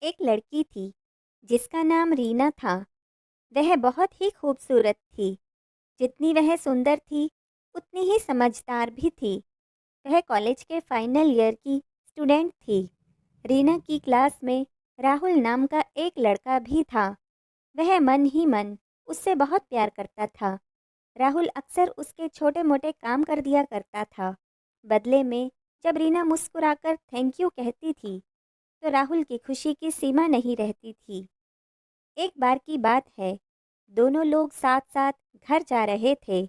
एक लड़की थी जिसका नाम रीना था। वह बहुत ही खूबसूरत थी। जितनी वह सुंदर थी उतनी ही समझदार भी थी। वह कॉलेज के फाइनल ईयर की स्टूडेंट थी। रीना की क्लास में राहुल नाम का एक लड़का भी था। वह मन ही मन उससे बहुत प्यार करता था। राहुल अक्सर उसके छोटे मोटे काम कर दिया करता था। बदले में जब रीना मुस्कुराकर थैंक यू कहती थी तो राहुल की खुशी की सीमा नहीं रहती थी। एक बार की बात है, दोनों लोग साथ साथ घर जा रहे थे।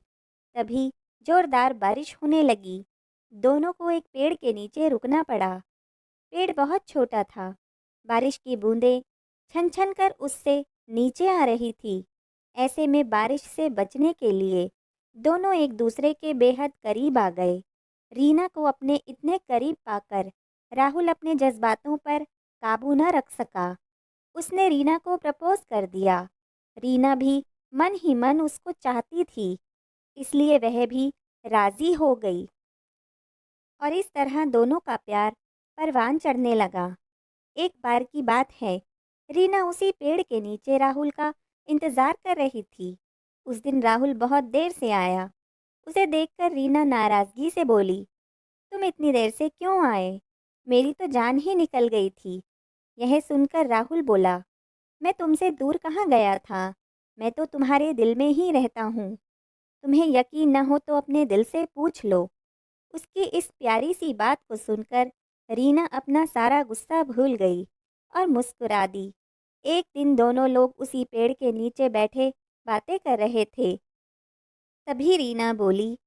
तभी जोरदार बारिश होने लगी। दोनों को एक पेड़ के नीचे रुकना पड़ा। पेड़ बहुत छोटा था। बारिश की बूंदें छन छन कर उससे नीचे आ रही थी। ऐसे में बारिश से बचने के लिए दोनों एक दूसरे के बेहद करीब आ गए। रीना को अपने इतने करीब पाकर राहुल अपने जज्बातों पर काबू न रख सका। उसने रीना को प्रपोज कर दिया। रीना भी मन ही मन उसको चाहती थी, इसलिए वह भी राजी हो गई और इस तरह दोनों का प्यार परवान चढ़ने लगा। एक बार की बात है, रीना उसी पेड़ के नीचे राहुल का इंतजार कर रही थी। उस दिन राहुल बहुत देर से आया। उसे देखकर रीना नाराजगी से बोली, तुम इतनी देर से क्यों आए? मेरी तो जान ही निकल गई थी। यह सुनकर राहुल बोला, मैं तुमसे दूर कहाँ गया था? मैं तो तुम्हारे दिल में ही रहता हूँ। तुम्हें यकीन न हो तो अपने दिल से पूछ लो। उसकी इस प्यारी सी बात को सुनकर रीना अपना सारा गुस्सा भूल गई और मुस्कुरा दी। एक दिन दोनों लोग उसी पेड़ के नीचे बैठे बातें कर रहे थे। तभी रीना बोली,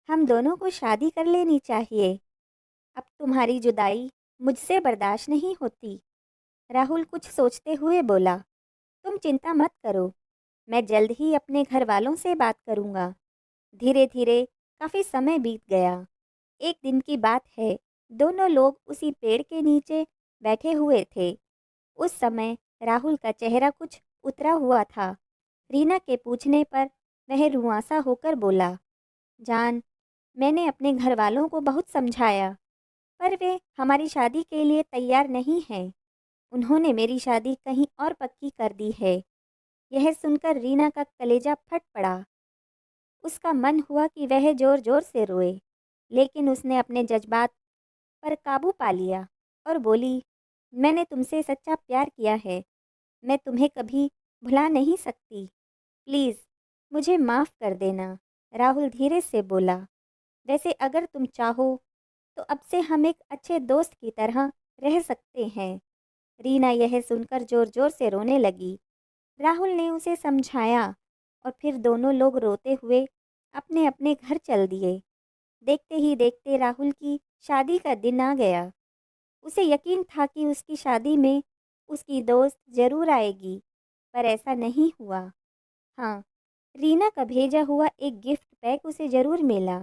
हम दोनों को शादी कर लेनी चाहिए। अब तुम्हारी जुदाई मुझसे बर्दाश्त नहीं होती। राहुल कुछ सोचते हुए बोला, तुम चिंता मत करो, मैं जल्द ही अपने घर वालों से बात करूँगा। धीरे धीरे काफ़ी समय बीत गया। एक दिन की बात है, दोनों लोग उसी पेड़ के नीचे बैठे हुए थे। उस समय राहुल का चेहरा कुछ उतरा हुआ था। रीना के पूछने पर वह रुआंसा होकर बोला, जान, मैंने अपने घर वालों को बहुत समझाया, पर वे हमारी शादी के लिए तैयार नहीं हैं। उन्होंने मेरी शादी कहीं और पक्की कर दी है। यह सुनकर रीना का कलेजा फट पड़ा। उसका मन हुआ कि वह जोर जोर से रोए, लेकिन उसने अपने जज्बात पर काबू पा लिया और बोली, मैंने तुमसे सच्चा प्यार किया है। मैं तुम्हें कभी भुला नहीं सकती। प्लीज़ मुझे माफ़ कर देना। राहुल धीरे से बोला, वैसे अगर तुम चाहो तो अब से हम एक अच्छे दोस्त की तरह रह सकते हैं। रीना यह सुनकर जोर जोर से रोने लगी। राहुल ने उसे समझाया और फिर दोनों लोग रोते हुए अपने अपने घर चल दिए। देखते ही देखते राहुल की शादी का दिन आ गया। उसे यकीन था कि उसकी शादी में उसकी दोस्त जरूर आएगी, पर ऐसा नहीं हुआ। हाँ, रीना का भेजा हुआ एक गिफ्ट पैक उसे जरूर मिला।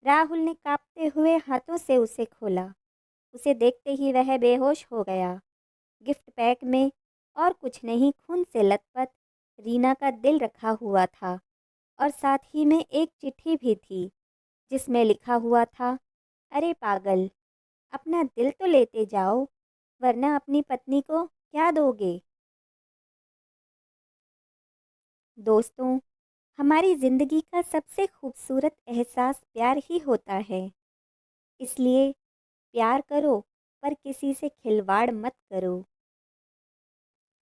राहुल ने कांपते हुए हाथों से उसे खोला। उसे देखते ही वह बेहोश हो गया। गिफ्ट पैक में और कुछ नहीं, खून से लथपथ रीना का दिल रखा हुआ था और साथ ही में एक चिट्ठी भी थी जिसमें लिखा हुआ था, अरे पागल, अपना दिल तो लेते जाओ, वरना अपनी पत्नी को क्या दोगे? दोस्तों, हमारी ज़िंदगी का सबसे खूबसूरत एहसास प्यार ही होता है। इसलिए प्यार करो, पर किसी से खिलवाड़ मत करो।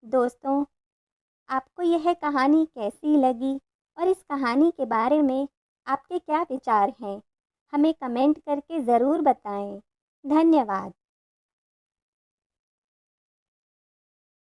दोस्तों, आपको यह कहानी कैसी लगी और इस कहानी के बारे में आपके क्या विचार हैं? हमें कमेंट करके ज़रूर बताएं। धन्यवाद।